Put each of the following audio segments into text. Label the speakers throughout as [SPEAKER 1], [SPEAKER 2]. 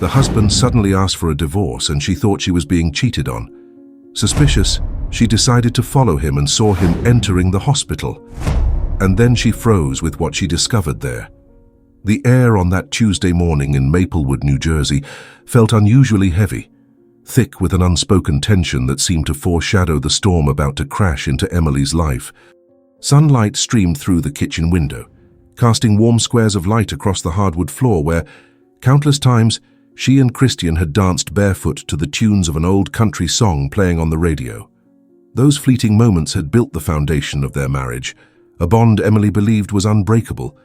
[SPEAKER 1] The husband suddenly asked for a divorce and she thought she was being cheated on. Suspicious, she decided to follow him and saw him entering the hospital. And then she froze with what she discovered there. The air on that Tuesday morning in Maplewood, New Jersey, felt unusually heavy, thick with an unspoken tension that seemed to foreshadow the storm about to crash into Emily's life. Sunlight streamed through the kitchen window, casting warm squares of light across the hardwood floor where, countless times, she and Christian had danced barefoot to the tunes of an old country song playing on the radio. Those fleeting moments had built the foundation of their marriage, a bond Emily believed was unbreakable,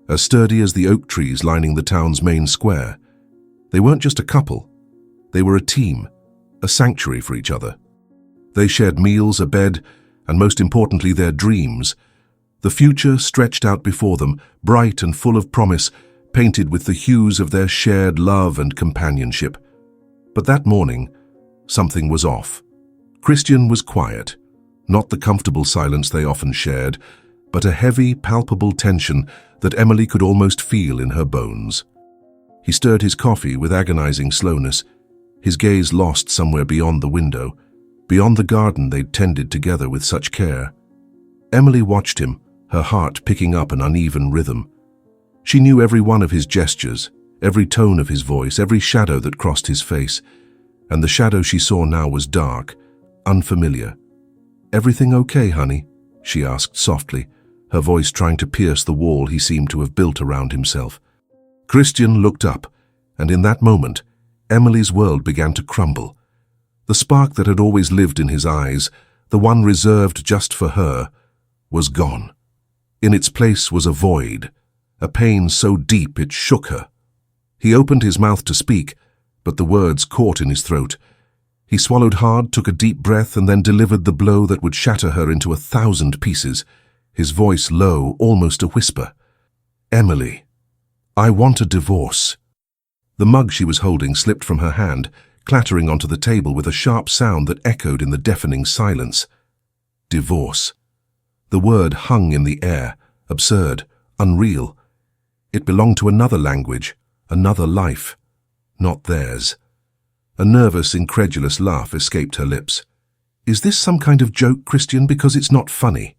[SPEAKER 1] as sturdy as the oak trees lining the town's main square. They weren't just a couple. They were a team, a sanctuary for each other. They shared meals, a bed, and most importantly, their dreams. The future stretched out before them, bright and full of promise, painted with the hues of their shared love and companionship. But that morning, something was off. Christian was quiet, not the comfortable silence they often shared, but a heavy, palpable tension that Emily could almost feel in her bones. He stirred his coffee with agonizing slowness, his gaze lost somewhere beyond the window, beyond the garden they'd tended together with such care. Emily watched him, her heart picking up an uneven rhythm. She knew every one of his gestures, every tone of his voice, every shadow that crossed his face, and the shadow she saw now was dark, unfamiliar. "Everything okay, honey?" she asked softly, her voice trying to pierce the wall he seemed to have built around himself. Christian looked up, and in that moment, Emily's world began to crumble. The spark that had always lived in his eyes, the one reserved just for her, was gone. In its place was a void, a pain so deep it shook her. He opened his mouth to speak, but the words caught in his throat. He swallowed hard, took a deep breath, and then delivered the blow that would shatter her into 1,000 pieces, his voice low, almost a whisper. "Emily, I want a divorce." The mug she was holding slipped from her hand, clattering onto the table with a sharp sound that echoed in the deafening silence. Divorce. The word hung in the air, absurd, unreal. It belonged to another language, another life, not theirs. A nervous, incredulous laugh escaped her lips. "Is this some kind of joke, Christian? Because it's not funny."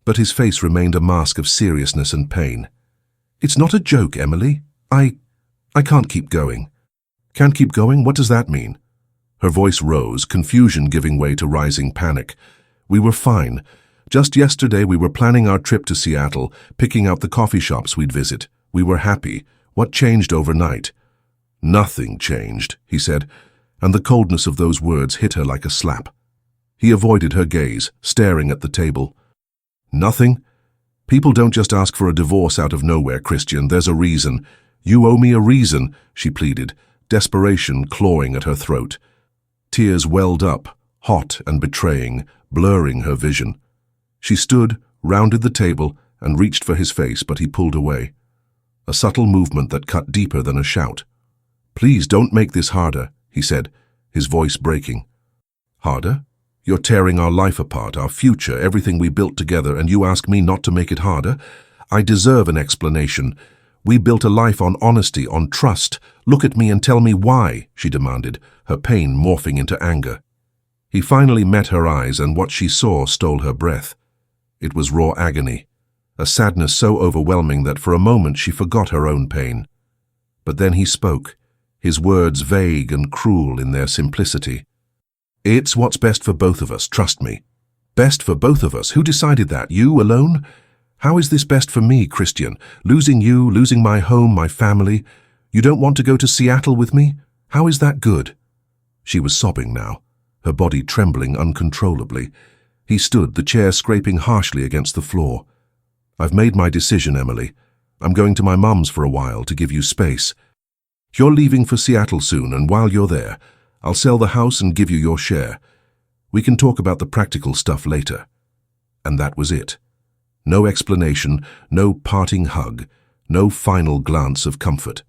[SPEAKER 1] But his face remained a mask of seriousness and pain. "It's not a joke, Emily. I can't keep going." "Can't keep going? What does that mean?" Her voice rose, confusion giving way to rising panic. "We were fine. Just yesterday we were planning our trip to Seattle, picking out the coffee shops we'd visit. We were happy. What changed overnight?" "Nothing changed," he said, and the coldness of those words hit her like a slap. He avoided her gaze, staring at the table. "Nothing? People don't just ask for a divorce out of nowhere, Christian. There's a reason. You owe me a reason," she pleaded, desperation clawing at her throat. Tears welled up, hot and betraying, blurring her vision. She stood, rounded the table, and reached for his face, but he pulled away. A subtle movement that cut deeper than a shout. "Please don't make this harder," he said, his voice breaking. "Harder? You're tearing our life apart, our future, everything we built together, and you ask me not to make it harder? I deserve an explanation. We built a life on honesty, on trust. Look at me and tell me why," she demanded, her pain morphing into anger. He finally met her eyes, and what she saw stole her breath. It was raw agony, a sadness so overwhelming that for a moment she forgot her own pain. But then he spoke, his words vague and cruel in their simplicity. "It's what's best for both of us, trust me." "Best for both of us? Who decided that? You alone? How is this best for me, Christian? Losing you, losing my home, my family. You don't want to go to Seattle with me? How is that good?" She was sobbing now, her body trembling uncontrollably. He stood, the chair scraping harshly against the floor. "I've made my decision, Emily. I'm going to my mum's for a while to give you space. You're leaving for Seattle soon, and while you're there, I'll sell the house and give you your share. We can talk about the practical stuff later." And that was it. No explanation, no parting hug, no final glance of comfort.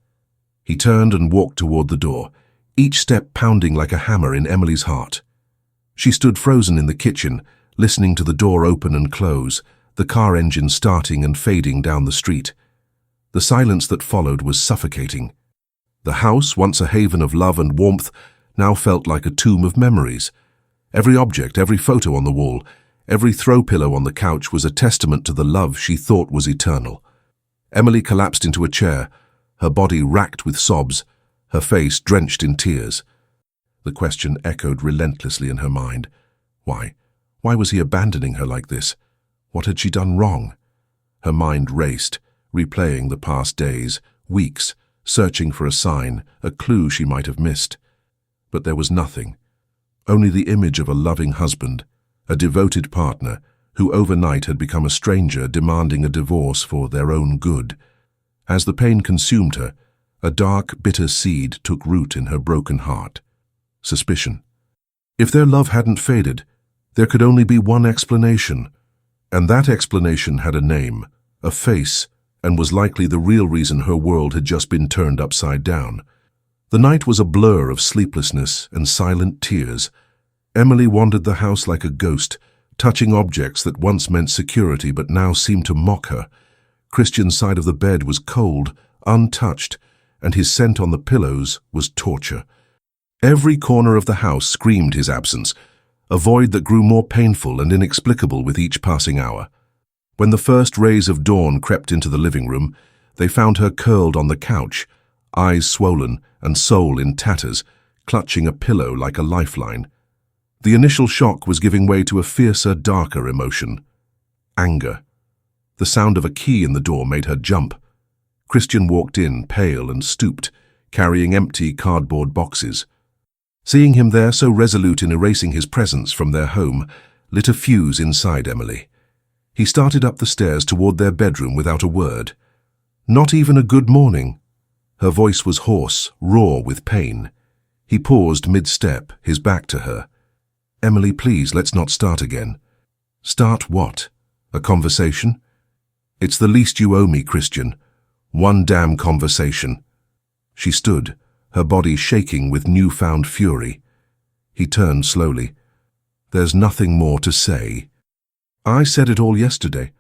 [SPEAKER 1] He turned and walked toward the door, each step pounding like a hammer in Emily's heart. She stood frozen in the kitchen, listening to the door open and close, the car engine starting and fading down the street. The silence that followed was suffocating. The house, once a haven of love and warmth, now felt like a tomb of memories. Every object, every photo on the wall, every throw pillow on the couch was a testament to the love she thought was eternal. Emily collapsed into a chair, her body racked with sobs, her face drenched in tears. The question echoed relentlessly in her mind. Why? Why was he abandoning her like this? What had she done wrong? Her mind raced, replaying the past days, weeks, searching for a sign, a clue she might have missed. But there was nothing. Only the image of a loving husband, a devoted partner, who overnight had become a stranger demanding a divorce for their own good. As the pain consumed her, a dark, bitter seed took root in her broken heart. Suspicion. If their love hadn't faded, there could only be one explanation, and that explanation had a name, a face, and was likely the real reason her world had just been turned upside down. The night was a blur of sleeplessness and silent tears. Emily wandered the house like a ghost, touching objects that once meant security but now seemed to mock her. Christian's side of the bed was cold, untouched, and his scent on the pillows was torture. Every corner of the house screamed his absence, a void that grew more painful and inexplicable with each passing hour. When the first rays of dawn crept into the living room, they found her curled on the couch, eyes swollen and soul in tatters, clutching a pillow like a lifeline. The initial shock was giving way to a fiercer, darker emotion. Anger. The sound of a key in the door made her jump. Christian walked in, pale and stooped, carrying empty cardboard boxes. Seeing him there so resolute in erasing his presence from their home lit a fuse inside Emily. He started up the stairs toward their bedroom without a word. Not even a good morning. Her voice was hoarse, raw with pain. He paused mid-step, his back to her. "Emily, please, let's not start again." "Start what? A conversation?" "It's the least you owe me, Christian. One damn conversation." She stood, her body shaking with newfound fury. He turned slowly. "There's nothing more to say." "I said it all yesterday."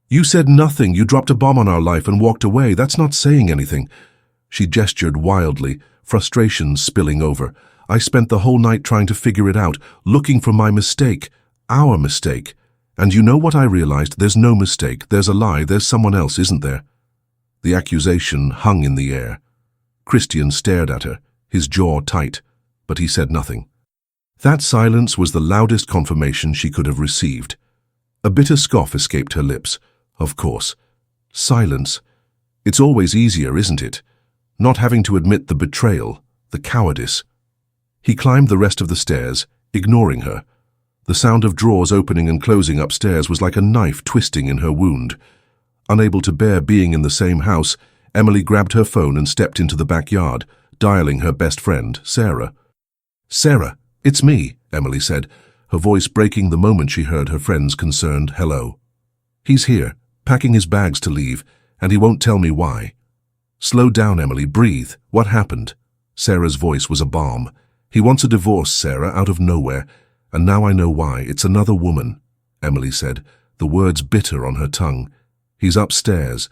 [SPEAKER 1] "You said nothing. You dropped a bomb on our life and walked away. That's not saying anything." She gestured wildly, frustration spilling over. "I spent the whole night trying to figure it out, looking for my mistake, our mistake. And you know what I realized? There's no mistake. There's a lie. There's someone else, isn't there?" The accusation hung in the air. Christian stared at her, his jaw tight, but he said nothing. That silence was the loudest confirmation she could have received. A bitter scoff escaped her lips. Of course. Silence. It's always easier, isn't it? Not having to admit the betrayal, the cowardice. He climbed the rest of the stairs, ignoring her. The sound of drawers opening and closing upstairs was like a knife twisting in her wound. Unable to bear being in the same house, Emily grabbed her phone and stepped into the backyard, dialing her best friend, Sarah. "Sarah, it's me," Emily said, her voice breaking the moment she heard her friend's concerned hello. "He's here, packing his bags to leave, and he won't tell me why." "Slow down, Emily, breathe. What happened?" Sarah's voice was a balm. "He wants a divorce, Sarah, out of nowhere, and now I know why. It's another woman," Emily said, the words bitter on her tongue. "He's upstairs.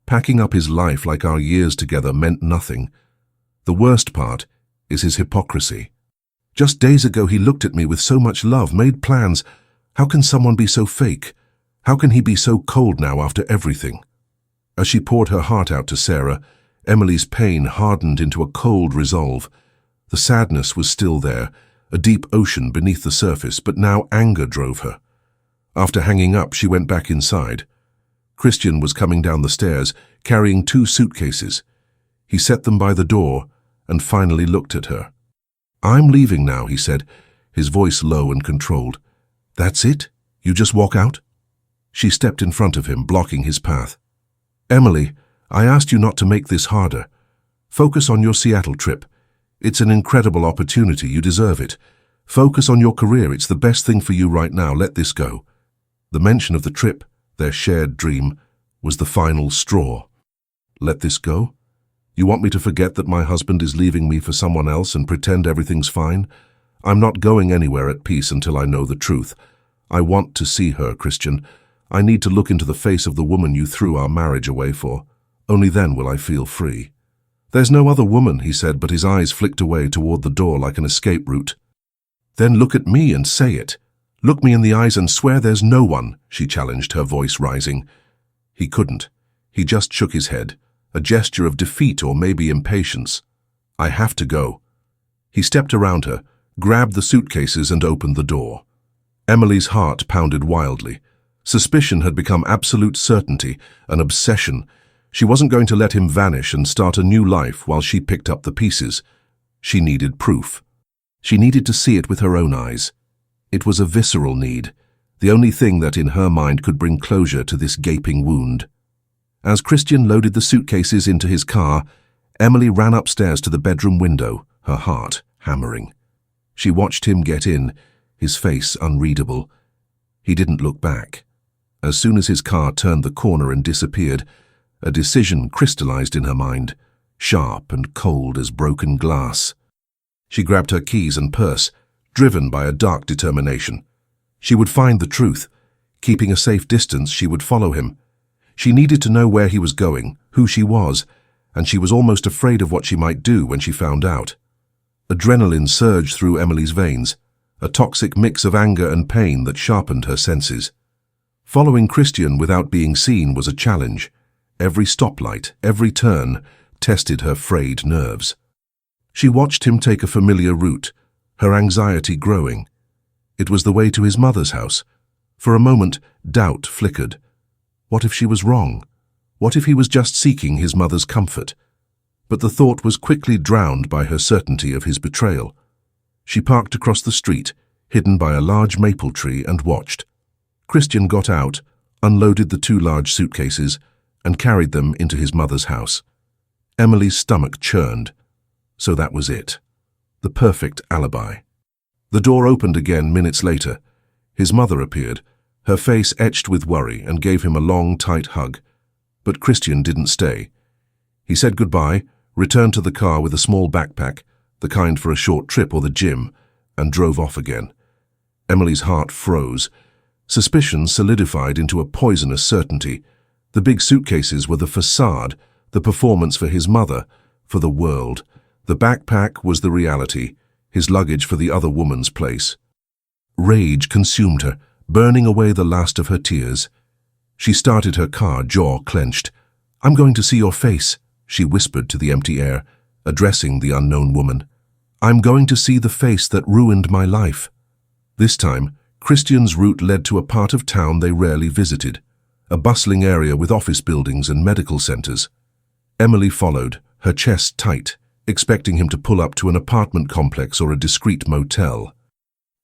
[SPEAKER 1] Packing up his life like our years together meant nothing. The worst part is his hypocrisy. Just days ago he looked at me with so much love, made plans. How can someone be so fake? How can he be so cold now after everything?" As she poured her heart out to Sarah, Emily's pain hardened into a cold resolve. The sadness was still there, a deep ocean beneath the surface, but now anger drove her. After hanging up, she went back inside. Christian was coming down the stairs, carrying 2 suitcases. He set them by the door and finally looked at her. "I'm leaving now," he said, his voice low and controlled. "That's it? You just walk out?" She stepped in front of him, blocking his path. "Emily, I asked you not to make this harder. Focus on your Seattle trip. It's an incredible opportunity. You deserve it. Focus on your career. It's the best thing for you right now. Let this go." The mention of the trip, their shared dream, was the final straw. "Let this go? You want me to forget that my husband is leaving me for someone else and pretend everything's fine? I'm not going anywhere at peace until I know the truth. I want to see her, Christian. I need to look into the face of the woman you threw our marriage away for. Only then will I feel free." "There's no other woman," he said, but his eyes flicked away toward the door like an escape route. "Then look at me and say it. Look me in the eyes and swear there's no one," she challenged, her voice rising. He couldn't. He just shook his head, a gesture of defeat or maybe impatience. "I have to go." He stepped around her, grabbed the suitcases and opened the door. Emily's heart pounded wildly. Suspicion had become absolute certainty, an obsession. She wasn't going to let him vanish and start a new life while she picked up the pieces. She needed proof. She needed to see it with her own eyes. It was a visceral need, the only thing that in her mind could bring closure to this gaping wound. As Christian loaded the suitcases into his car, Emily ran upstairs to the bedroom window, her heart hammering. She watched him get in, his face unreadable. He didn't look back. As soon as his car turned the corner and disappeared, a decision crystallized in her mind, sharp and cold as broken glass. She grabbed her keys and purse, driven by a dark determination. She would find the truth. Keeping a safe distance, she would follow him. She needed to know where he was going, who she was, and she was almost afraid of what she might do when she found out. Adrenaline surged through Emily's veins, a toxic mix of anger and pain that sharpened her senses. Following Christian without being seen was a challenge. Every stoplight, every turn, tested her frayed nerves. She watched him take a familiar route, her anxiety growing. It was the way to his mother's house. For a moment, doubt flickered. What if she was wrong? What if he was just seeking his mother's comfort? But the thought was quickly drowned by her certainty of his betrayal. She parked across the street, hidden by a large maple tree, and watched. Christian got out, unloaded the 2 large suitcases, and carried them into his mother's house. Emily's stomach churned. So that was it. The perfect alibi. The door opened again minutes later. His mother appeared, her face etched with worry, and gave him a long, tight hug. But Christian didn't stay. He said goodbye, returned to the car with a small backpack, the kind for a short trip or the gym, and drove off again. Emily's heart froze. Suspicion solidified into a poisonous certainty. The big suitcases were the facade, the performance for his mother, for the world. The backpack was the reality, his luggage for the other woman's place. Rage consumed her, burning away the last of her tears. She started her car, jaw clenched. "I'm going to see your face," she whispered to the empty air, addressing the unknown woman. "I'm going to see the face that ruined my life." This time, Christian's route led to a part of town they rarely visited, a bustling area with office buildings and medical centers. Emily followed, her chest tight, expecting him to pull up to an apartment complex or a discreet motel.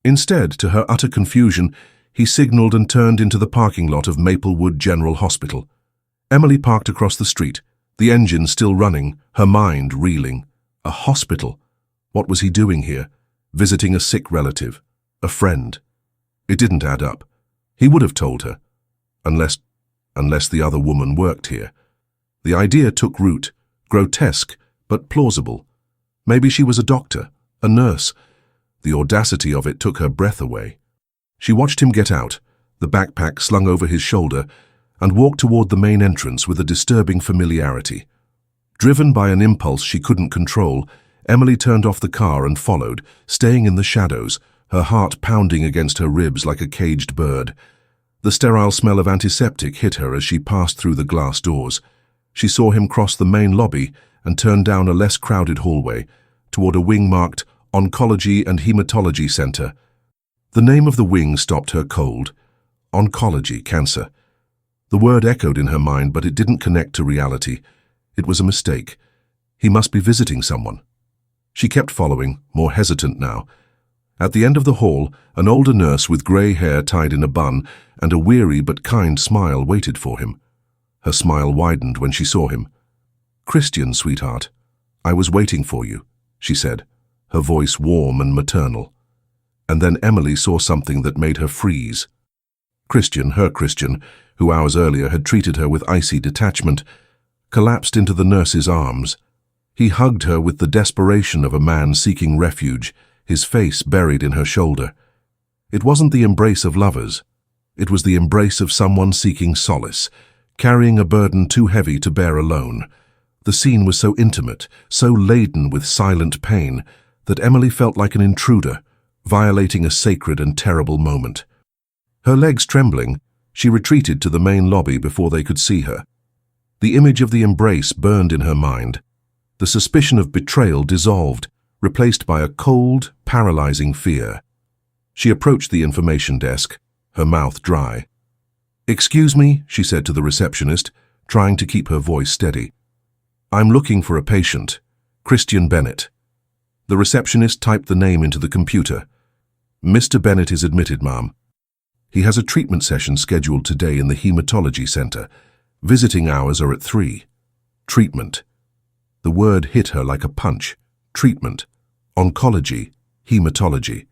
[SPEAKER 1] Instead, to her utter confusion, he signaled and turned into the parking lot of Maplewood General Hospital. Emily parked across the street, the engine still running, her mind reeling. A hospital? What was he doing here? Visiting a sick relative? A friend? It didn't add up. He would have told her. Unless the other woman worked here. The idea took root, grotesque, but plausible. Maybe she was a doctor, a nurse. The audacity of it took her breath away. She watched him get out, the backpack slung over his shoulder, and walk toward the main entrance with a disturbing familiarity. Driven by an impulse she couldn't control, Emily turned off the car and followed, staying in the shadows, her heart pounding against her ribs like a caged bird. The sterile smell of antiseptic hit her as she passed through the glass doors. She saw him cross the main lobby and turn down a less crowded hallway toward a wing marked Oncology and Hematology Center. The name of the wing stopped her cold. Oncology, cancer. The word echoed in her mind, but it didn't connect to reality. It was a mistake. He must be visiting someone. She kept following, more hesitant now. At the end of the hall, an older nurse with grey hair tied in a bun and a weary but kind smile waited for him. Her smile widened when she saw him. "Christian, sweetheart, I was waiting for you," she said, her voice warm and maternal. And then Emily saw something that made her freeze. Christian, her Christian, who hours earlier had treated her with icy detachment, collapsed into the nurse's arms. He hugged her with the desperation of a man seeking refuge, his face buried in her shoulder. It wasn't the embrace of lovers. It was the embrace of someone seeking solace, carrying a burden too heavy to bear alone. The scene was so intimate, so laden with silent pain, that Emily felt like an intruder, violating a sacred and terrible moment. Her legs trembling, she retreated to the main lobby before they could see her. The image of the embrace burned in her mind. The suspicion of betrayal dissolved, replaced by a cold, paralyzing fear. She approached the information desk, her mouth dry. "Excuse me," she said to the receptionist, trying to keep her voice steady. "I'm looking for a patient, Christian Bennett." The receptionist typed the name into the computer. "Mr. Bennett is admitted, ma'am. He has a treatment session scheduled today in the hematology center. Visiting hours are at 3. Treatment." The word hit her like a punch. Treatment. Oncology. Hematology.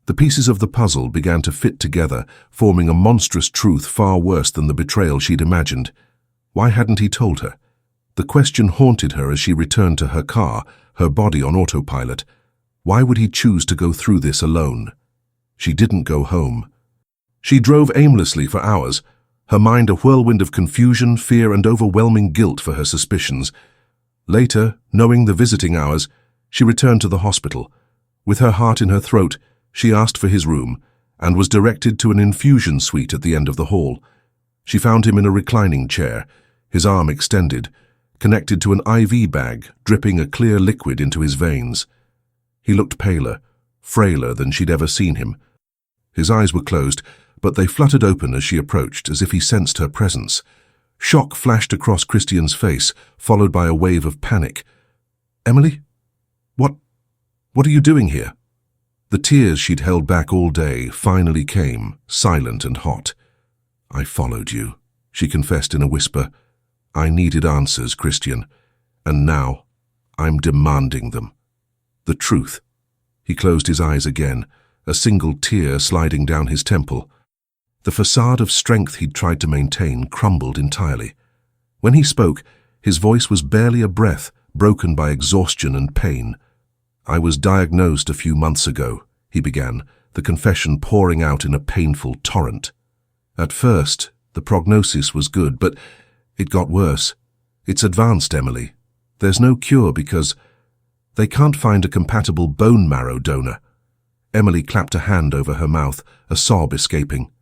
[SPEAKER 1] The pieces of the puzzle began to fit together, forming a monstrous truth far worse than the betrayal she'd imagined. Why hadn't he told her? The question haunted her as she returned to her car, her body on autopilot. Why would he choose to go through this alone? She didn't go home. She drove aimlessly for hours, her mind a whirlwind of confusion, fear, and overwhelming guilt for her suspicions. Later, knowing the visiting hours, she returned to the hospital. With her heart in her throat, she asked for his room and was directed to an infusion suite at the end of the hall. She found him in a reclining chair, his arm extended, connected to an IV bag, dripping a clear liquid into his veins. He looked paler, frailer than she'd ever seen him. His eyes were closed, but they fluttered open as she approached, as if he sensed her presence. Shock flashed across Christian's face, followed by a wave of panic. "Emily? What are you doing here?" The tears she'd held back all day finally came, silent and hot. "I followed you," she confessed in a whisper. "I needed answers, Christian, and now I'm demanding them. The truth." He closed his eyes again, a single tear sliding down his temple. The facade of strength he'd tried to maintain crumbled entirely. When he spoke, his voice was barely a breath, broken by exhaustion and pain. "I was diagnosed a few months ago," he began, the confession pouring out in a painful torrent. "At first, the prognosis was good, but it got worse. It's advanced, Emily. There's no cure because they can't find a compatible bone marrow donor." Emily clapped a hand over her mouth, a sob escaping.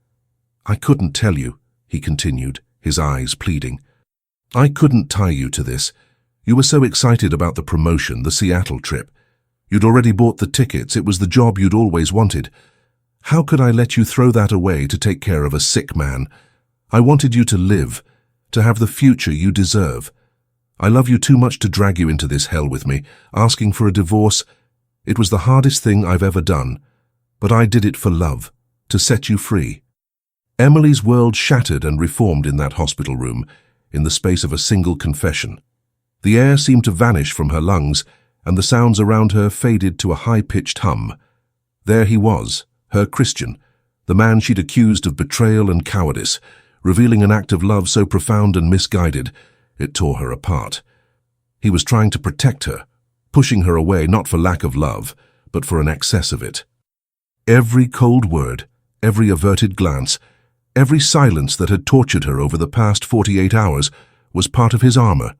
[SPEAKER 1] "I couldn't tell you," he continued, his eyes pleading. "I couldn't tie you to this. You were so excited about the promotion, the Seattle trip. You'd already bought the tickets. It was the job you'd always wanted. How could I let you throw that away to take care of a sick man? I wanted you to live, to have the future you deserve. I love you too much to drag you into this hell with me, asking for a divorce. It was the hardest thing I've ever done, but I did it for love, to set you free." Emily's world shattered and reformed in that hospital room, in the space of a single confession. The air seemed to vanish from her lungs, and the sounds around her faded to a high-pitched hum. There he was, her Christian, the man she'd accused of betrayal and cowardice, revealing an act of love so profound and misguided, it tore her apart. He was trying to protect her, pushing her away not for lack of love, but for an excess of it. Every cold word, every averted glance, every silence that had tortured her over the past 48 hours was part of his armor,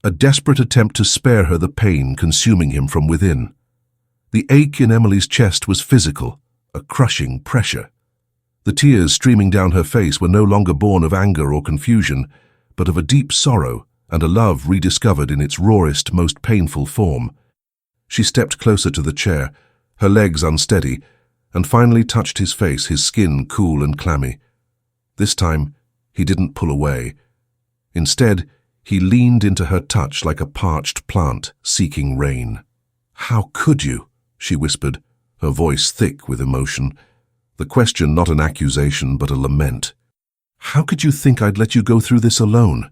[SPEAKER 1] a desperate attempt to spare her the pain consuming him from within. The ache in Emily's chest was physical, a crushing pressure. The tears streaming down her face were no longer born of anger or confusion, but of a deep sorrow and a love rediscovered in its rawest, most painful form. She stepped closer to the chair, her legs unsteady, and finally touched his face, his skin cool and clammy. This time, he didn't pull away. Instead, he leaned into her touch like a parched plant seeking rain. "How could you?" she whispered, her voice thick with emotion. The question not an accusation but a lament. "How could you think I'd let you go through this alone?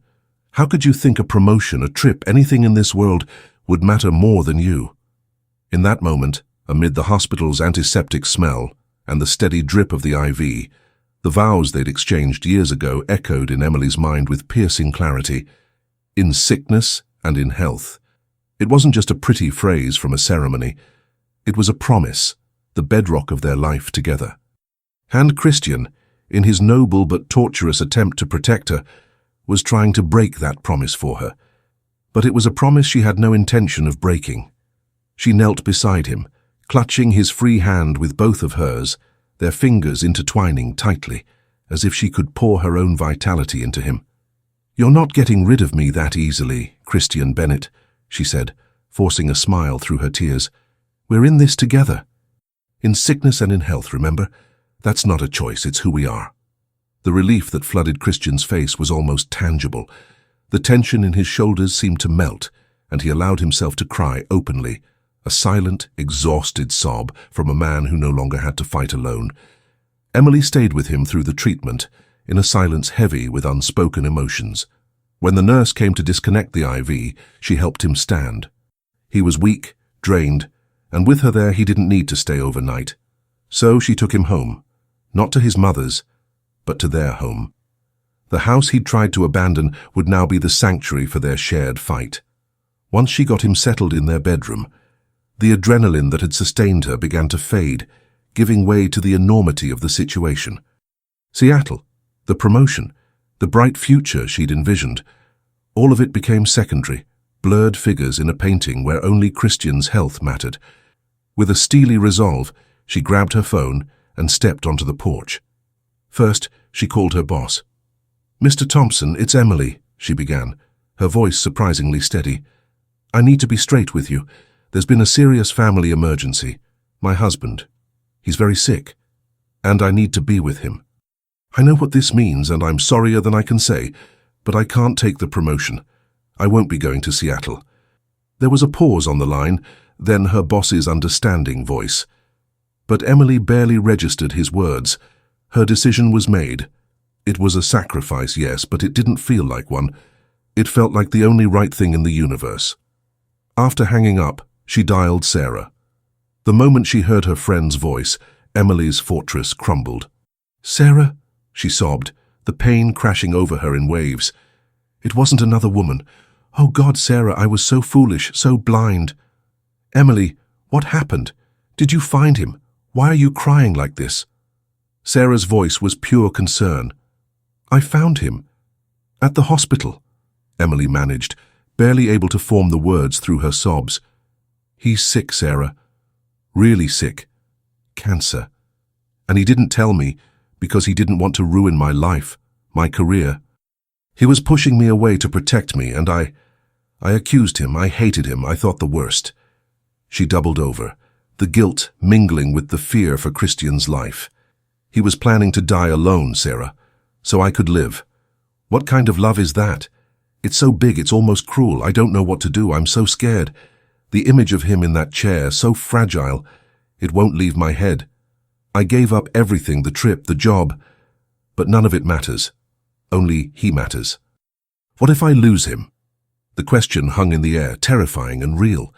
[SPEAKER 1] How could you think a promotion, a trip, anything in this world would matter more than you?" In that moment, amid the hospital's antiseptic smell and the steady drip of the IV, the vows they'd exchanged years ago echoed in Emily's mind with piercing clarity. In sickness and in health. It wasn't just a pretty phrase from a ceremony. It was a promise, the bedrock of their life together. And Christian, in his noble but torturous attempt to protect her, was trying to break that promise for her. But it was a promise she had no intention of breaking. She knelt beside him, clutching his free hand with both of hers, their fingers intertwining tightly, as if she could pour her own vitality into him. "You're not getting rid of me that easily, Christian Bennett," she said, forcing a smile through her tears. "We're in this together. In sickness and in health, remember? That's not a choice, it's who we are." The relief that flooded Christian's face was almost tangible. The tension in his shoulders seemed to melt, and he allowed himself to cry openly, a silent, exhausted sob from a man who no longer had to fight alone. Emily stayed with him through the treatment, in a silence heavy with unspoken emotions. When the nurse came to disconnect the IV, she helped him stand. He was weak, drained, and with her there he didn't need to stay overnight. So she took him home, not to his mother's, but to their home. The house he'd tried to abandon would now be the sanctuary for their shared fight. Once she got him settled in their bedroom, the adrenaline that had sustained her began to fade, giving way to the enormity of the situation. Seattle, the promotion, the bright future she'd envisioned, all of it became secondary, blurred figures in a painting where only Christian's health mattered. With a steely resolve, she grabbed her phone and stepped onto the porch. First, she called her boss. "Mr. Thompson, it's Emily," she began, her voice surprisingly steady. "I need to be straight with you. There's been a serious family emergency. My husband. He's very sick. And I need to be with him. I know what this means, and I'm sorrier than I can say, but I can't take the promotion. I won't be going to Seattle." There was a pause on the line, then her boss's understanding voice. But Emily barely registered his words. Her decision was made. It was a sacrifice, yes, but it didn't feel like one. It felt like the only right thing in the universe. After hanging up, she dialed Sarah. The moment she heard her friend's voice, Emily's fortress crumbled. "Sarah?" she sobbed, the pain crashing over her in waves. "It wasn't another woman. Oh God, Sarah, I was so foolish, so blind." "Emily, what happened? Did you find him? Why are you crying like this?" Sarah's voice was pure concern. "I found him. At the hospital," Emily managed, barely able to form the words through her sobs. "He's sick, Sarah. Really sick. Cancer. And he didn't tell me because he didn't want to ruin my life, my career. He was pushing me away to protect me, and I accused him, I hated him, I thought the worst." She doubled over, the guilt mingling with the fear for Christian's life. "He was planning to die alone, Sarah, so I could live. What kind of love is that? It's so big, it's almost cruel. I don't know what to do. I'm so scared. The image of him in that chair, so fragile, it won't leave my head. I gave up everything, the trip, the job, but none of it matters. Only he matters. What if I lose him?" The question hung in the air, terrifying and real.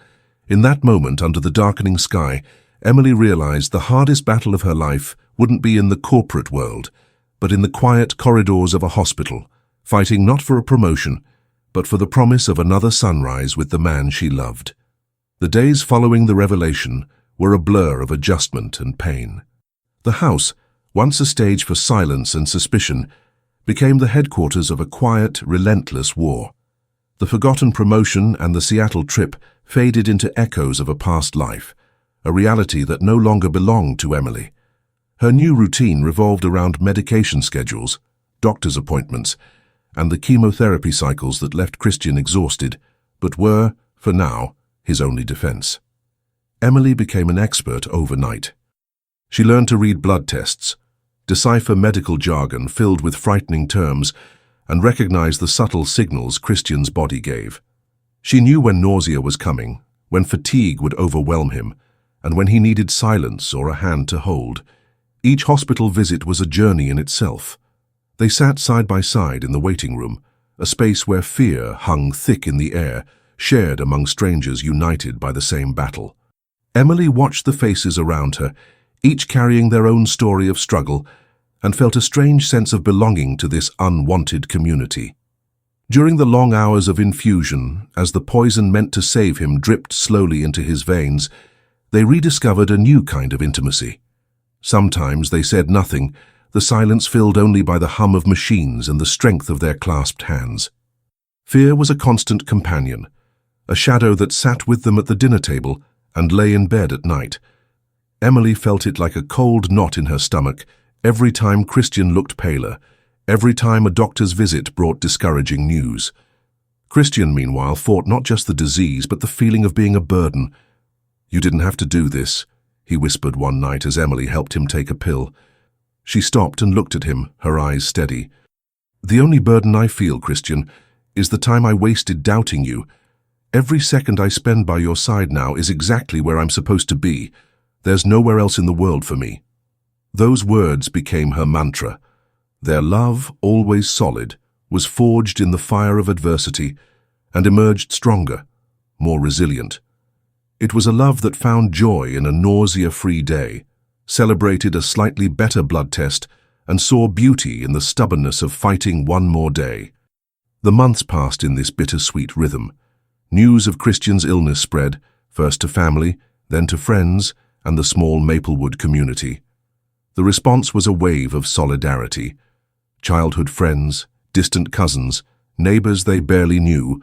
[SPEAKER 1] In that moment, under the darkening sky, Emily realized the hardest battle of her life wouldn't be in the corporate world, but in the quiet corridors of a hospital, fighting not for a promotion, but for the promise of another sunrise with the man she loved. The days following the revelation were a blur of adjustment and pain. The house, once a stage for silence and suspicion, became the headquarters of a quiet, relentless war. The forgotten promotion and the Seattle trip faded into echoes of a past life, a reality that no longer belonged to Emily. Her new routine revolved around medication schedules, doctor's appointments, and the chemotherapy cycles that left Christian exhausted, but were, for now, his only defense. Emily became an expert overnight. She learned to read blood tests, decipher medical jargon filled with frightening terms, and recognize the subtle signals Christian's body gave. She knew when nausea was coming, when fatigue would overwhelm him, and when he needed silence or a hand to hold. Each hospital visit was a journey in itself. They sat side by side in the waiting room, a space where fear hung thick in the air, shared among strangers united by the same battle. Emily watched the faces around her, each carrying their own story of struggle, and felt a strange sense of belonging to this unwanted community. During the long hours of infusion, as the poison meant to save him dripped slowly into his veins, they rediscovered a new kind of intimacy. Sometimes they said nothing, the silence filled only by the hum of machines and the strength of their clasped hands. Fear was a constant companion, a shadow that sat with them at the dinner table and lay in bed at night. Emily felt it like a cold knot in her stomach every time Christian looked paler, every time a doctor's visit brought discouraging news. Christian, meanwhile, fought not just the disease but the feeling of being a burden. "You didn't have to do this," he whispered one night as Emily helped him take a pill. She stopped and looked at him, her eyes steady. "The only burden I feel, Christian, is the time I wasted doubting you. Every second I spend by your side now is exactly where I'm supposed to be. There's nowhere else in the world for me." Those words became her mantra. Their love, always solid, was forged in the fire of adversity and emerged stronger, more resilient. It was a love that found joy in a nausea-free day, celebrated a slightly better blood test, and saw beauty in the stubbornness of fighting one more day. The months passed in this bittersweet rhythm. News of Christian's illness spread, first to family, then to friends, and the small Maplewood community. The response was a wave of solidarity. Childhood friends, distant cousins, neighbors they barely knew,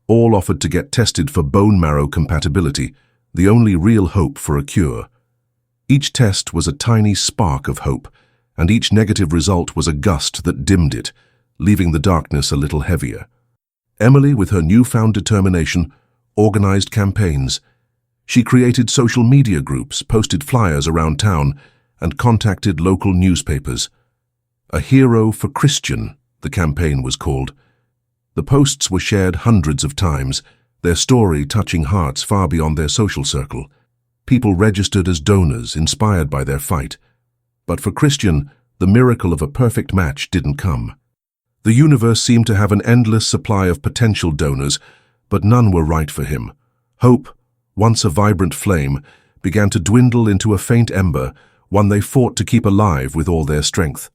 [SPEAKER 1] all offered to get tested for bone marrow compatibility, the only real hope for a cure. Each test was a tiny spark of hope, and each negative result was a gust that dimmed it, leaving the darkness a little heavier. Emily, with her newfound determination, organized campaigns. She created social media groups, posted flyers around town, and contacted local newspapers. "A Hero for Christian," the campaign was called. The posts were shared hundreds of times, their story touching hearts far beyond their social circle. People registered as donors, inspired by their fight. But for Christian, the miracle of a perfect match didn't come. The universe seemed to have an endless supply of potential donors, but none were right for him. Hope, once a vibrant flame, began to dwindle into a faint ember, one they fought to keep alive with all their strength.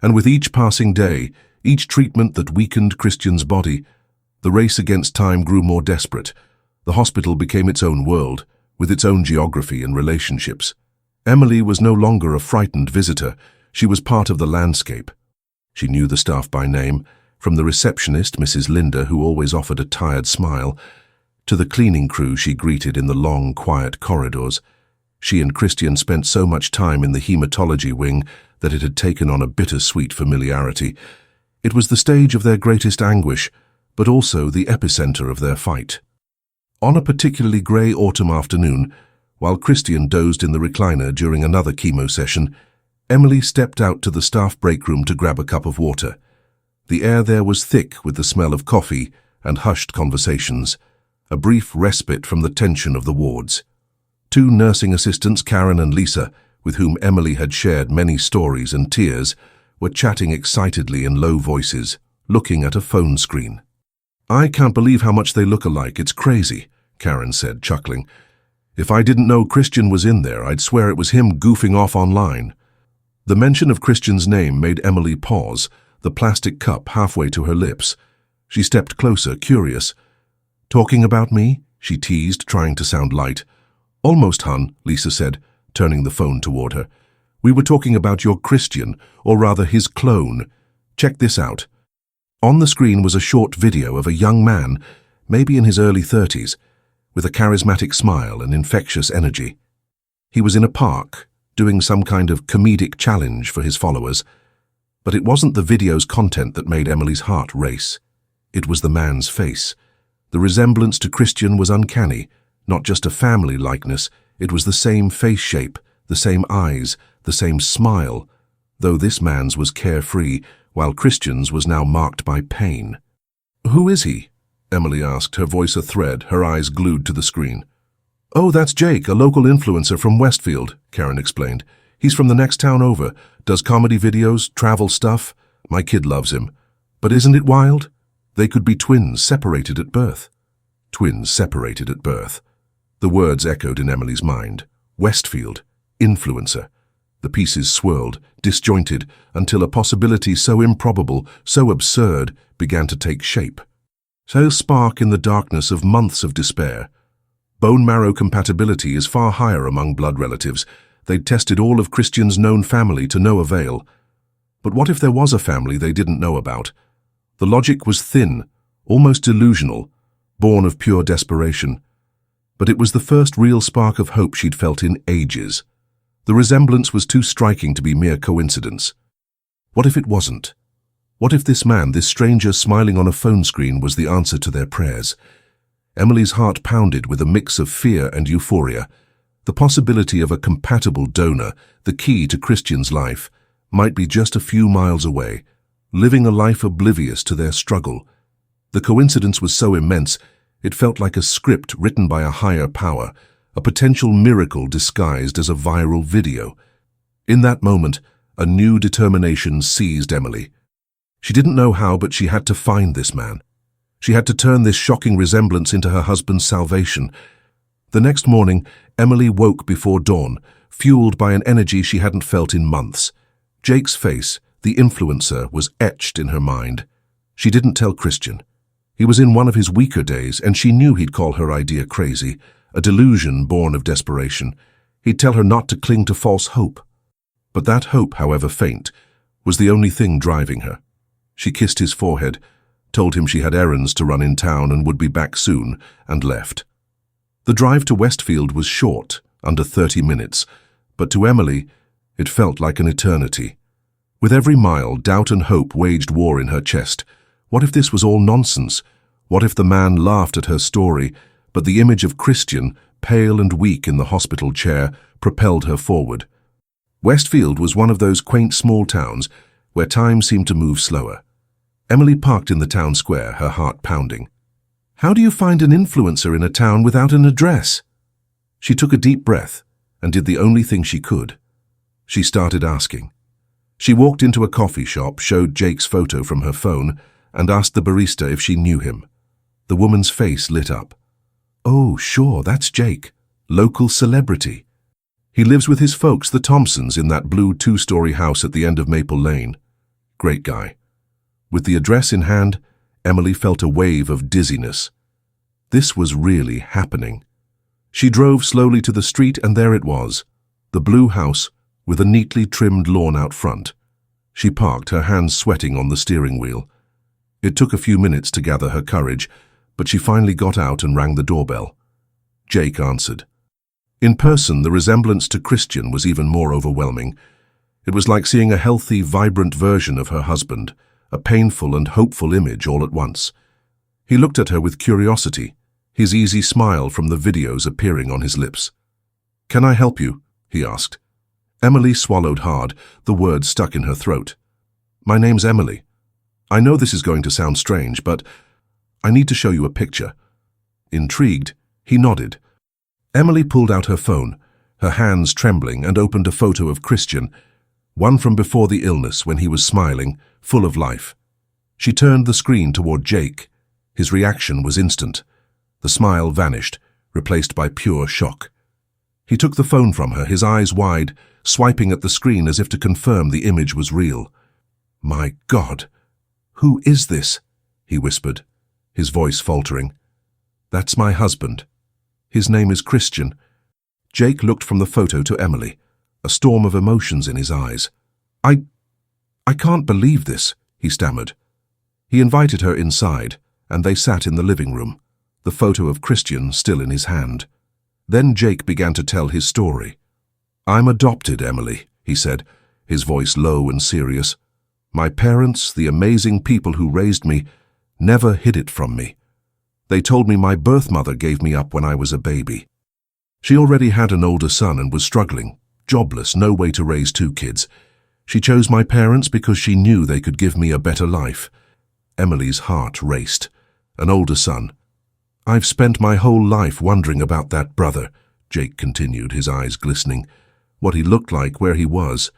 [SPEAKER 1] And with each passing day, each treatment that weakened Christian's body, the race against time grew more desperate. The hospital became its own world, with its own geography and relationships. Emily was no longer a frightened visitor. She was part of the landscape. She knew the staff by name, from the receptionist, Mrs. Linda, who always offered a tired smile, to the cleaning crew she greeted in the long, quiet corridors. She and Christian spent so much time in the hematology wing that it had taken on a bittersweet familiarity. It was the stage of their greatest anguish, but also the epicenter of their fight. On a particularly grey autumn afternoon, while Christian dozed in the recliner during another chemo session, Emily stepped out to the staff break room to grab a cup of water. The air there was thick with the smell of coffee and hushed conversations, a brief respite from the tension of the wards. Two nursing assistants, Karen and Lisa, with whom Emily had shared many stories and tears, were chatting excitedly in low voices, looking at a phone screen. "I can't believe how much they look alike, it's crazy," Karen said, chuckling. "If I didn't know Christian was in there, I'd swear it was him goofing off online." The mention of Christian's name made Emily pause, the plastic cup halfway to her lips. She stepped closer, curious. "Talking about me?" she teased, trying to sound light. "Almost, hun," Lisa said, turning the phone toward her. "We were talking about your Christian, or rather his clone. Check this out." On the screen was a short video of a young man, maybe in his early 30s, with a charismatic smile and infectious energy. He was in a park, doing some kind of comedic challenge for his followers. But it wasn't the video's content that made Emily's heart race. It was the man's face. The resemblance to Christian was uncanny, not just a family likeness, it was the same face shape, the same eyes, the same smile, though this man's was carefree, while Christian's was now marked by pain. "Who is he?" Emily asked, her voice a thread, her eyes glued to the screen. "Oh, that's Jake, a local influencer from Westfield," Karen explained. "He's from the next town over, does comedy videos, travel stuff. My kid loves him. But isn't it wild? They could be twins separated at birth." Twins separated at birth. The words echoed in Emily's mind. Westfield, influencer. The pieces swirled, disjointed, until a possibility so improbable, so absurd, began to take shape. So spark in the darkness of months of despair. Bone marrow compatibility is far higher among blood relatives. They'd tested all of Christian's known family to no avail. But what if there was a family they didn't know about? The logic was thin. almost delusional, born of pure desperation. But it was the first real spark of hope she'd felt in ages. The resemblance was too striking to be mere coincidence. What if it wasn't? What if this man, this stranger smiling on a phone screen, was the answer to their prayers? Emily's heart pounded with a mix of fear and euphoria. The possibility of a compatible donor, the key to Christian's life, might be just a few miles away, living a life oblivious to their struggle. The coincidence was so immense, it felt like a script written by a higher power, a potential miracle disguised as a viral video. In that moment, a new determination seized Emily. She didn't know how, but she had to find this man. She had to turn this shocking resemblance into her husband's salvation. The next morning, Emily woke before dawn, fueled by an energy she hadn't felt in months. Jake's face, the influencer, was etched in her mind. She didn't tell Christian. He was in one of his weaker days, and she knew he'd call her idea crazy, a delusion born of desperation. He'd tell her not to cling to false hope. But that hope, however faint, was the only thing driving her. She kissed his forehead, told him she had errands to run in town and would be back soon, and left. The drive to Westfield was short, under 30 minutes, but to Emily, it felt like an eternity. With every mile, doubt and hope waged war in her chest. What if this was all nonsense? What if the man laughed at her story, but the image of Christian, pale and weak in the hospital chair, propelled her forward? Westfield was one of those quaint small towns where time seemed to move slower. Emily parked in the town square, her heart pounding. How do you find an influencer in a town without an address? She took a deep breath and did the only thing she could. She started asking. She walked into a coffee shop, showed Jake's photo from her phone, and asked the barista if she knew him. The woman's face lit up. Oh, sure, that's Jake, local celebrity. He lives with his folks, the Thompsons, in that blue 2-story house at the end of Maple Lane. Great guy. With the address in hand, Emily felt a wave of dizziness. This was really happening. She drove slowly to the street, and there it was, the blue house with a neatly trimmed lawn out front. She parked, her hands sweating on the steering wheel. It took a few minutes to gather her courage, but she finally got out and rang the doorbell. Jake answered. In person, the resemblance to Christian was even more overwhelming. It was like seeing a healthy, vibrant version of her husband, a painful and hopeful image all at once. He looked at her with curiosity, his easy smile from the videos appearing on his lips. "Can I help you?" he asked. Emily swallowed hard, the words stuck in her throat. "My name's Emily. I know this is going to sound strange, but I need to show you a picture." Intrigued, he nodded. Emily pulled out her phone, her hands trembling, and opened a photo of Christian, one from before the illness when he was smiling, full of life. She turned the screen toward Jake. His reaction was instant. The smile vanished, replaced by pure shock. He took the phone from her, his eyes wide, swiping at the screen as if to confirm the image was real. "My God, who is this?" he whispered, his voice faltering. "That's my husband. His name is Christian." Jake looked from the photo to Emily, a storm of emotions in his eyes. I can't believe this," he stammered. He invited her inside, and they sat in the living room, the photo of Christian still in his hand. Then Jake began to tell his story. "I'm adopted, Emily," he said, his voice low and serious. "My parents, the amazing people who raised me, never hid it from me. They told me my birth mother gave me up when I was a baby. She already had an older son and was struggling, jobless, no way to raise 2 kids. She chose my parents because she knew they could give me a better life." Emily's heart raced. An older son. "I've spent my whole life wondering about that brother," Jake continued, his eyes glistening. "What he looked like, where he was.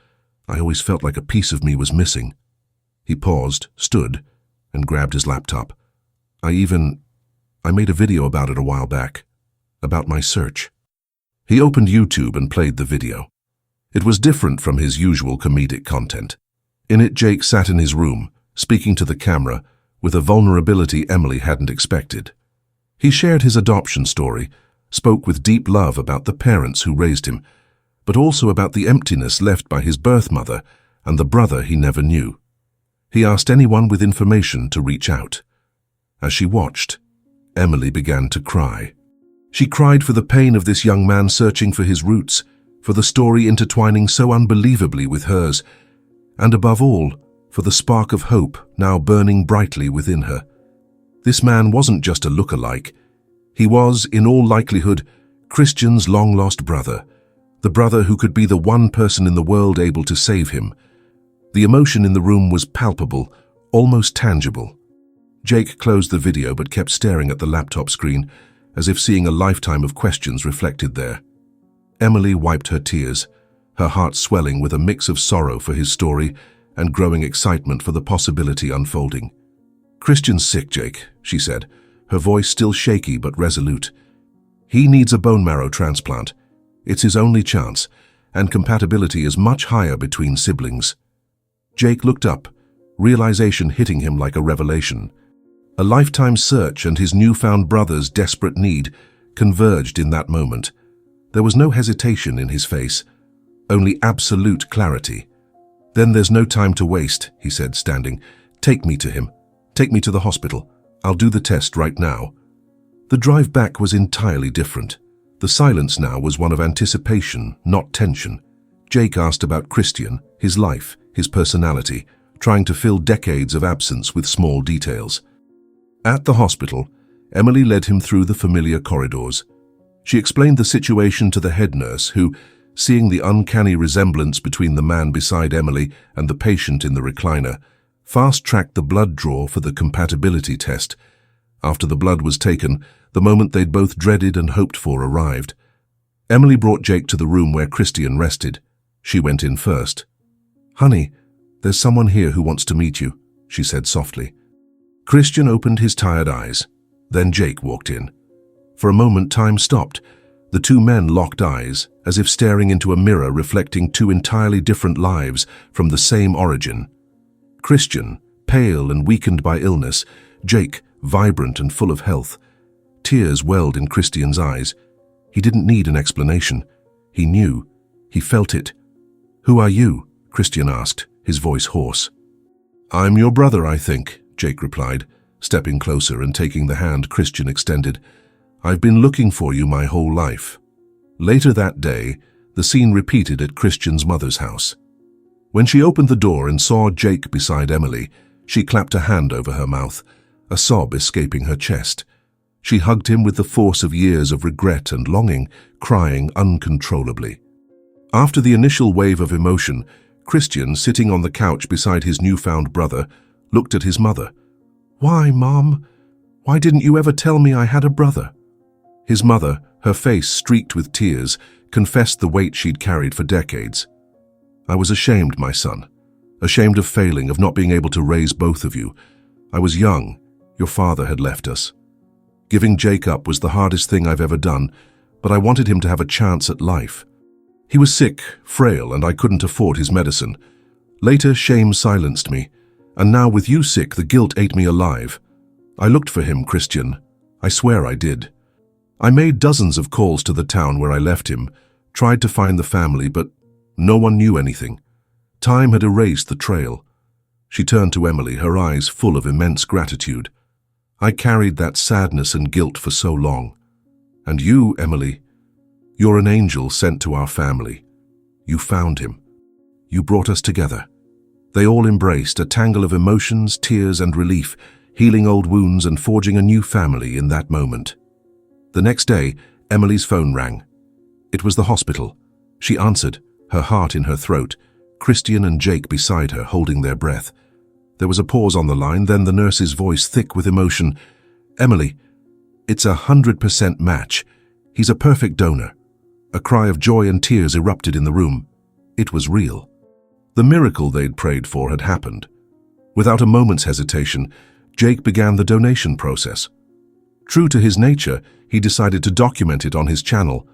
[SPEAKER 1] I always felt like a piece of me was missing." He paused, stood, and grabbed his laptop. I made a video about it a while back, about my search." He opened YouTube and played the video. It was different from his usual comedic content. In it, Jake sat in his room, speaking to the camera, with a vulnerability Emily hadn't expected. He shared his adoption story, spoke with deep love about the parents who raised him, but also about the emptiness left by his birth mother and the brother he never knew. He asked anyone with information to reach out. As she watched, Emily began to cry. She cried for the pain of this young man searching for his roots, for the story intertwining so unbelievably with hers, and above all, for the spark of hope now burning brightly within her. This man wasn't just a look-alike. He was, in all likelihood, Christian's long-lost brother, the brother who could be the one person in the world able to save him. The emotion in the room was palpable, almost tangible. Jake closed the video but kept staring at the laptop screen, as if seeing a lifetime of questions reflected there. Emily wiped her tears, her heart swelling with a mix of sorrow for his story and growing excitement for the possibility unfolding. "Christian's sick, Jake," she said, her voice still shaky but resolute. "He needs a bone marrow transplant. It's his only chance, and compatibility is much higher between siblings." Jake looked up, realization hitting him like a revelation. A lifetime search and his newfound brother's desperate need converged in that moment. There was no hesitation in his face, only absolute clarity. "Then there's no time to waste," he said, standing. "Take me to him. Take me to the hospital. I'll do the test right now." The drive back was entirely different. The silence now was one of anticipation, not tension. Jake asked about Christian, his life, his personality, trying to fill decades of absence with small details. At the hospital, Emily led him through the familiar corridors. She explained the situation to the head nurse who, seeing the uncanny resemblance between the man beside Emily and the patient in the recliner, fast-tracked the blood draw for the compatibility test. After the blood was taken, the moment they'd both dreaded and hoped for arrived. Emily brought Jake to the room where Christian rested. She went in first. "Honey, there's someone here who wants to meet you," she said softly. Christian opened his tired eyes. Then Jake walked in. For a moment, time stopped. The two men locked eyes, as if staring into a mirror reflecting two entirely different lives from the same origin. Christian, pale and weakened by illness. Jake, vibrant and full of health. Tears welled in Christian's eyes. He didn't need an explanation. He knew. He felt it. "Who are you?" Christian asked, his voice hoarse. "I'm your brother, I think," Jake replied, stepping closer and taking the hand Christian extended. "I've been looking for you my whole life." Later that day, the scene repeated at Christian's mother's house. When she opened the door and saw Jake beside Emily, she clapped a hand over her mouth, a sob escaping her chest. She hugged him with the force of years of regret and longing, crying uncontrollably. After the initial wave of emotion, Christian, sitting on the couch beside his newfound brother, looked at his mother. "Why, Mom? Why didn't you ever tell me I had a brother?" His mother, her face streaked with tears, confessed the weight she'd carried for decades. "I was ashamed, my son. Ashamed of failing, of not being able to raise both of you. I was young. Your father had left us. Giving Jake up was the hardest thing I've ever done, but I wanted him to have a chance at life. He was sick, frail, and I couldn't afford his medicine. Later, shame silenced me, and now with you sick, the guilt ate me alive. I looked for him, Christian. I swear I did. I made dozens of calls to the town where I left him, tried to find the family, but no one knew anything. Time had erased the trail." She turned to Emily, her eyes full of immense gratitude. "I carried that sadness and guilt for so long. And you, Emily, you're an angel sent to our family. You found him. You brought us together." They all embraced, a tangle of emotions, tears, and relief, healing old wounds and forging a new family in that moment. The next day, Emily's phone rang. It was the hospital. She answered, her heart in her throat, Christian and Jake beside her, holding their breath. There was a pause on the line, then the nurse's voice thick with emotion. "Emily, it's 100% match. He's a perfect donor." A cry of joy and tears erupted in the room. It was real. The miracle they'd prayed for had happened. Without a moment's hesitation, Jake began the donation process. True to his nature, he decided to document it on his channel.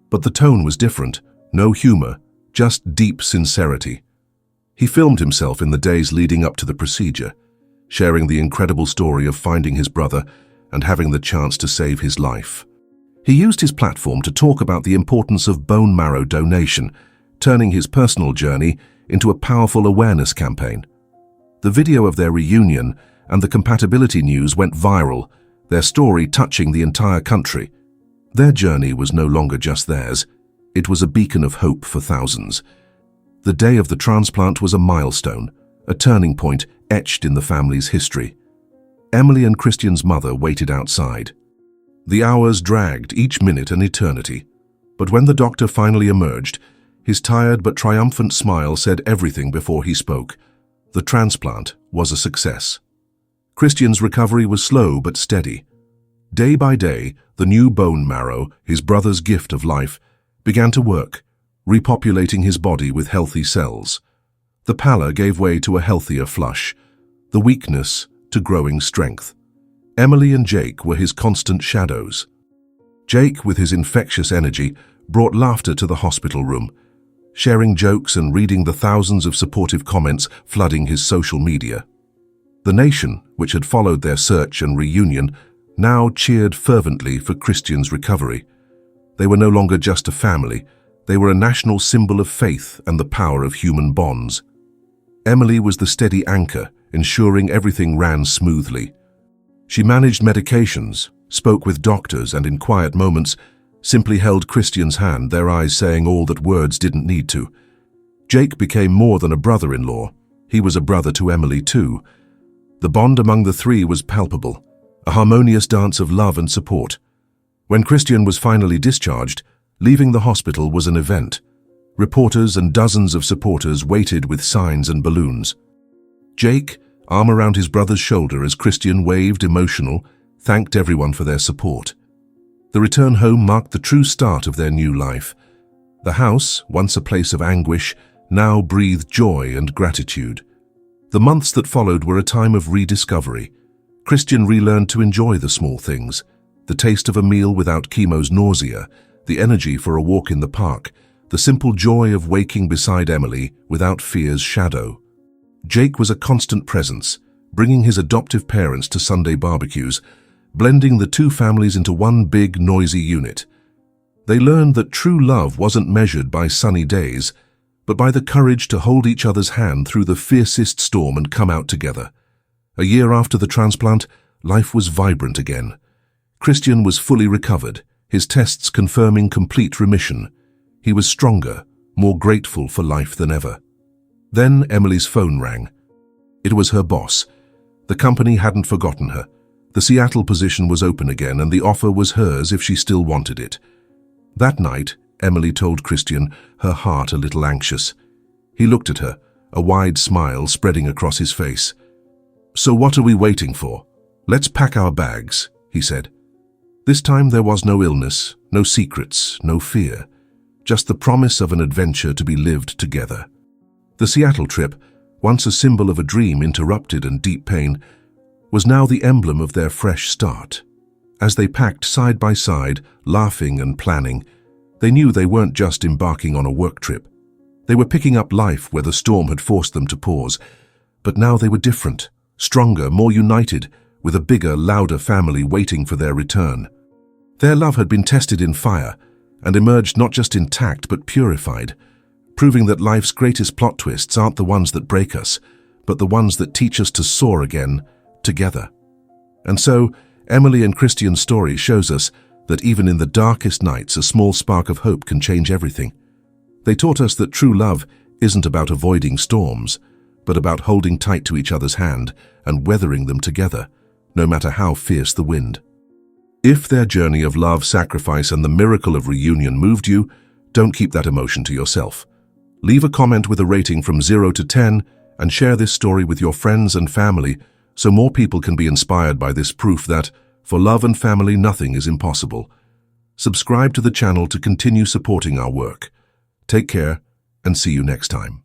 [SPEAKER 1] But the tone was different. No humor, just deep sincerity. He filmed himself in the days leading up to the procedure, sharing the incredible story of finding his brother and having the chance to save his life. He used his platform to talk about the importance of bone marrow donation, turning his personal journey into a powerful awareness campaign. The video of their reunion and the compatibility news went viral, their story touching the entire country. Their journey was no longer just theirs. It was a beacon of hope for thousands. The day of the transplant was a milestone, a turning point etched in the family's history. Emily and Christian's mother waited outside. The hours dragged, each minute an eternity. But when the doctor finally emerged, his tired but triumphant smile said everything before he spoke. The transplant was a success. Christian's recovery was slow but steady. Day by day, the new bone marrow, his brother's gift of life, began to work, repopulating his body with healthy cells. The pallor gave way to a healthier flush, the weakness to growing strength. Emily and Jake were his constant shadows. Jake, with his infectious energy, brought laughter to the hospital room, sharing jokes and reading the thousands of supportive comments flooding his social media. The nation, which had followed their search and reunion, now cheered fervently for Christian's recovery. They were no longer just a family, they were a national symbol of faith and the power of human bonds. Emily was the steady anchor, ensuring everything ran smoothly. She managed medications, spoke with doctors, and in quiet moments, simply held Christian's hand, their eyes saying all that words didn't need to. Jake became more than a brother-in-law. He was a brother to Emily too. The bond among the three was palpable, a harmonious dance of love and support. When Christian was finally discharged, leaving the hospital was an event. Reporters and dozens of supporters waited with signs and balloons. Jake, arm around his brother's shoulder as Christian waved, emotional, thanked everyone for their support. The return home marked the true start of their new life. The house, once a place of anguish, now breathed joy and gratitude. The months that followed were a time of rediscovery. Christian relearned to enjoy the small things, the taste of a meal without chemo's nausea, the energy for a walk in the park, the simple joy of waking beside Emily without fear's shadow. Jake was a constant presence, bringing his adoptive parents to Sunday barbecues, blending the two families into one big, noisy unit. They learned that true love wasn't measured by sunny days, but by the courage to hold each other's hand through the fiercest storm and come out together. A year after the transplant, life was vibrant again. Christian was fully recovered, his tests confirming complete remission. He was stronger, more grateful for life than ever. Then Emily's phone rang. It was her boss. The company hadn't forgotten her. The Seattle position was open again, and the offer was hers if she still wanted it. That night, Emily told Christian, her heart a little anxious. He looked at her, a wide smile spreading across his face. "So what are we waiting for? Let's pack our bags," he said. This time there was no illness, no secrets, no fear, just the promise of an adventure to be lived together. The Seattle trip, once a symbol of a dream interrupted and deep pain, was now the emblem of their fresh start. As they packed side by side, laughing and planning, they knew they weren't just embarking on a work trip. They were picking up life where the storm had forced them to pause. But now they were different, stronger, more united, with a bigger, louder family waiting for their return. Their love had been tested in fire and emerged not just intact but purified, proving that life's greatest plot twists aren't the ones that break us, but the ones that teach us to soar again, together. And so, Emily and Christian's story shows us that even in the darkest nights, a small spark of hope can change everything. They taught us that true love isn't about avoiding storms, but about holding tight to each other's hand and weathering them together, no matter how fierce the wind. If their journey of love, sacrifice, and the miracle of reunion moved you, don't keep that emotion to yourself. Leave a comment with a rating from 0 to 10 and share this story with your friends and family so more people can be inspired by this proof that, for love and family, nothing is impossible. Subscribe to the channel to continue supporting our work. Take care and see you next time.